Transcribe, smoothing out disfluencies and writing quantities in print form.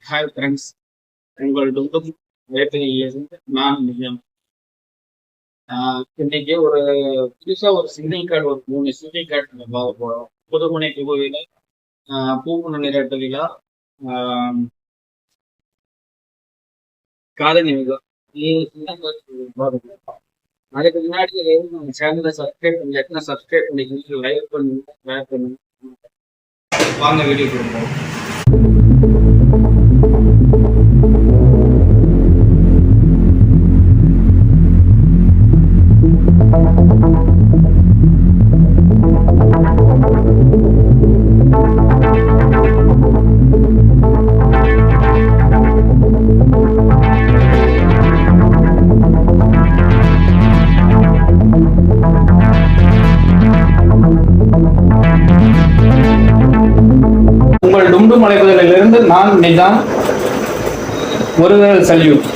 Hi friends, உங்கள் டும்டும் வேட்டையிலிருந்து நான் நிஜம். இன்னைக்கு புதுசா ஒரு சிக்னல் கார்டு, ஒரு 3 சிக்னல் கார்டு நம்ம பார்க்க போறோம். புதுமனை புகுவில, பூக்குண நீராட்டு விழா, ஆஹ் காதணி விழா. பார்க்க போறோம். அதுக்கு முன்னாடி நம்ம சேனலை சப்ஸ்கிரைப் பண்ணி சப்ஸ்கிரைப் பண்ணி லைக் பண்ணுங்க, ஷேர் பண்ணுங்க. வாங்க வீடியோ கொடுப்போம். உங்கள் டும்டும் அழைப்பதிலிருந்து நான் நிஜாம். ஒரு சல்யூட்.